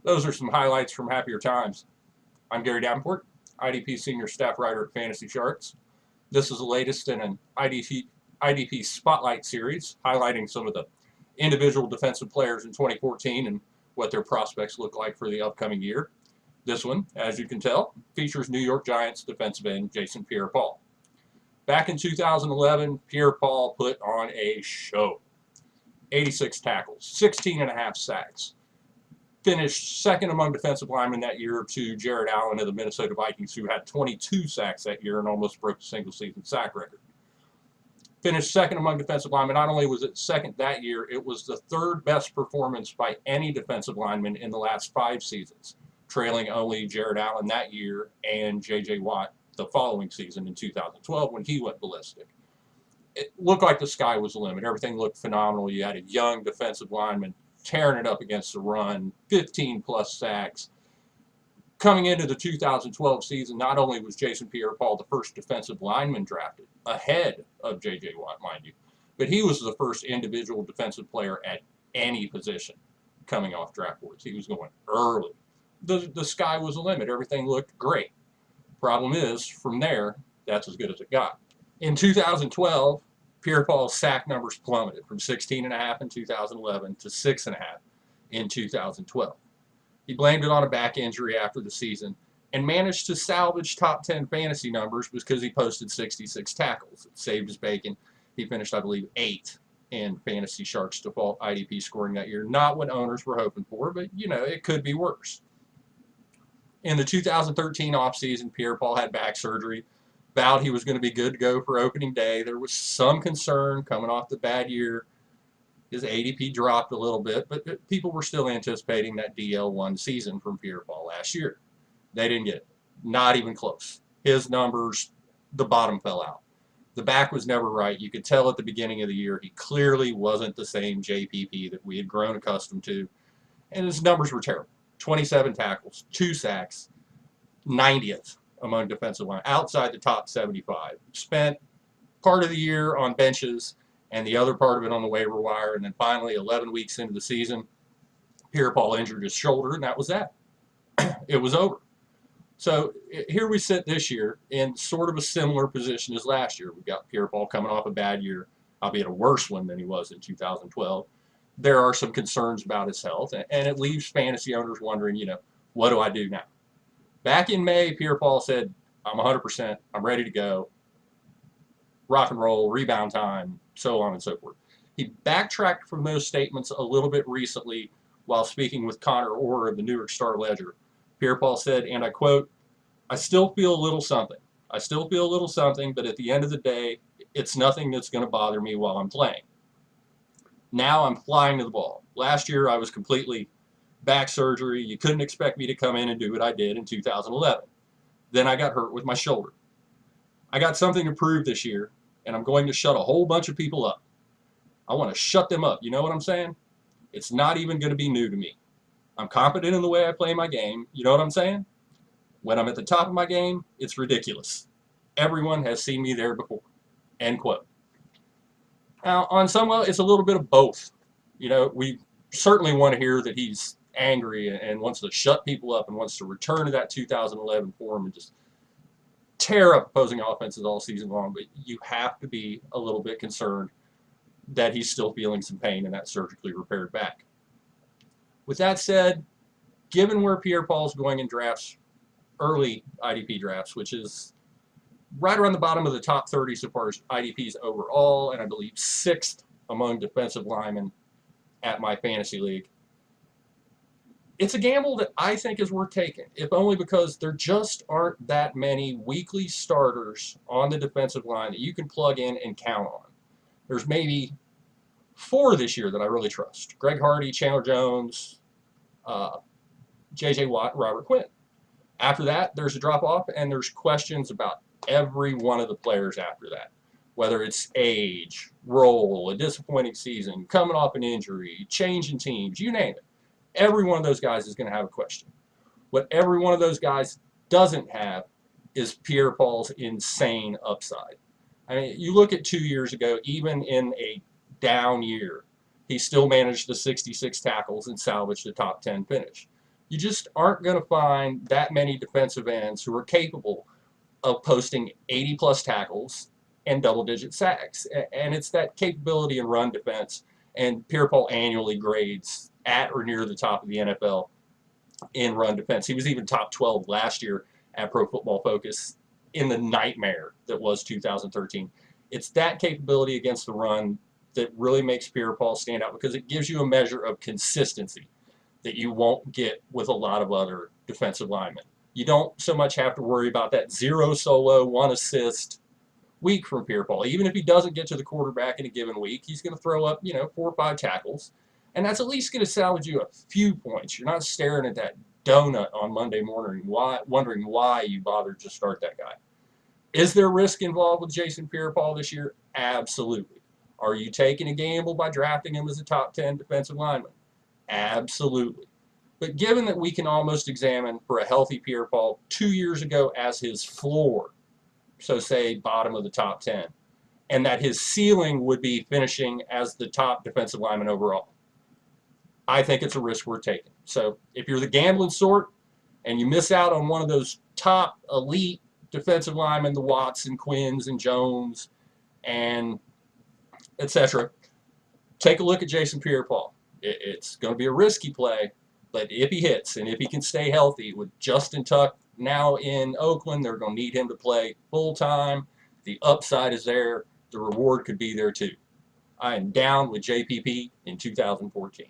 Those are some highlights from happier times. I'm Gary Davenport, IDP Senior Staff Writer at Fantasy Charts. This is the latest in an IDP Spotlight series, highlighting some of the individual defensive players in 2014 and what their prospects look like for the upcoming year. This one, as you can tell, features New York Giants defensive end Jason Pierre-Paul. Back in 2011, Pierre-Paul put on a show. 86 tackles, 16.5 sacks. Finished second among defensive linemen that year to Jared Allen of the Minnesota Vikings, who had 22 sacks that year and almost broke the single-season sack record. Finished second among defensive linemen. Not only was it second that year, it was the third best performance by any defensive lineman in the last 5 seasons, trailing only Jared Allen that year and J.J. Watt the following season in 2012 when he went ballistic. It looked like the sky was the limit. Everything looked phenomenal. You had a young defensive lineman tearing it up against the run, 15-plus sacks. Coming into the 2012 season, not only was Jason Pierre-Paul the first defensive lineman drafted, ahead of J.J. Watt, mind you, but he was the first individual defensive player at any position coming off draft boards. He was going early. The sky was the limit. Everything looked great. Problem is, from there, that's as good as it got. In 2012, Pierre-Paul's sack numbers plummeted from 16.5 in 2011 to 6.5 in 2012. He blamed it on a back injury after the season and managed to salvage top 10 fantasy numbers because he posted 66 tackles. It saved his bacon. He finished, I believe, 8th in Fantasy Sharks default IDP scoring that year. Not what owners were hoping for, but, you know, it could be worse. In the 2013 offseason, Pierre-Paul had back surgery. Vowed he was going to be good to go for opening day. There was some concern coming off the bad year. His ADP dropped a little bit, but people were still anticipating that DL1 season from Pierre-Paul last year. They didn't get it. Not even close. His numbers, the bottom fell out. The back was never right. You could tell at the beginning of the year he clearly wasn't the same JPP that we had grown accustomed to, and his numbers were terrible. 27 tackles, 2 sacks, 90th among defensive line, outside the top 75. Spent part of the year on benches and the other part of it on the waiver wire, and then finally 11 weeks into the season, Pierre-Paul injured his shoulder, and that was that. It was over. So here we sit this year in sort of a similar position as last year. We've got Pierre-Paul coming off a bad year, albeit a worse one than he was in 2012. There are some concerns about his health, and it leaves fantasy owners wondering, you know, what do I do now? Back in May, Pierre-Paul said, I'm 100%, I'm ready to go, rock and roll, rebound time, so on and so forth. He backtracked from those statements a little bit recently while speaking with Connor Orr of the New York Star-Ledger. Pierre-Paul said, and I quote, I still feel a little something. I still feel a little something, but at the end of the day, it's nothing that's going to bother me while I'm playing. Now I'm flying to the ball. Last year I was completely back surgery. You couldn't expect me to come in and do what I did in 2011. Then I got hurt with my shoulder. I got something to prove this year, and I'm going to shut a whole bunch of people up. I want to shut them up. You know what I'm saying? It's not even going to be new to me. I'm confident in the way I play my game. You know what I'm saying? When I'm at the top of my game, it's ridiculous. Everyone has seen me there before. End quote. Now, on some level, it's a little bit of both. You know, we certainly want to hear that he's angry and wants to shut people up and wants to return to that 2011 form and just tear up opposing offenses all season long. But you have to be a little bit concerned that he's still feeling some pain in that surgically repaired back. With that said, given where Pierre-Paul's going in drafts, early IDP drafts, which is right around the bottom of the top 30 so far as IDPs overall, and I believe 6th among defensive linemen at my fantasy league, it's a gamble that I think is worth taking, if only because there just aren't that many weekly starters on the defensive line that you can plug in and count on. There's maybe 4 this year that I really trust. Greg Hardy, Chandler Jones, J.J. Watt, Robert Quinn. After that, there's a drop-off, and there's questions about every one of the players after that, whether it's age, role, a disappointing season, coming off an injury, changing teams, you name it. Every one of those guys is going to have a question. What every one of those guys doesn't have is Pierre-Paul's insane upside. I mean, you look at 2 years ago, even in a down year, he still managed the 66 tackles and salvaged a top 10 finish. You just aren't going to find that many defensive ends who are capable of posting 80-plus tackles and double-digit sacks. And it's that capability in run defense. And Pierre-Paul annually grades at or near the top of the NFL in run defense. He was even top 12 last year at Pro Football Focus in the nightmare that was 2013. It's that capability against the run that really makes Pierre-Paul stand out, because it gives you a measure of consistency that you won't get with a lot of other defensive linemen. You don't so much have to worry about that 0 solo, 1 assist week from Pierre-Paul. Even if he doesn't get to the quarterback in a given week, he's going to throw up, 4 or 5 tackles, and that's at least going to salvage you a few points. You're not staring at that donut on Monday morning, wondering why you bothered to start that guy. Is there risk involved with Jason Pierre-Paul this year? Absolutely. Are you taking a gamble by drafting him as a top 10 defensive lineman? Absolutely. But given that we can almost examine for a healthy Pierre-Paul 2 years ago as his floor, so say bottom of the top 10, and that his ceiling would be finishing as the top defensive lineman overall, I think it's a risk worth taking. So if you're the gambling sort and you miss out on one of those top elite defensive linemen, the Watts and Quinns and Jones and etc., take a look at Jason Pierre-Paul. It's going to be a risky play, but if he hits and if he can stay healthy, with Justin Tuck now in Oakland, they're going to need him to play full time. The upside is there. The reward could be there too. I am down with JPP in 2014.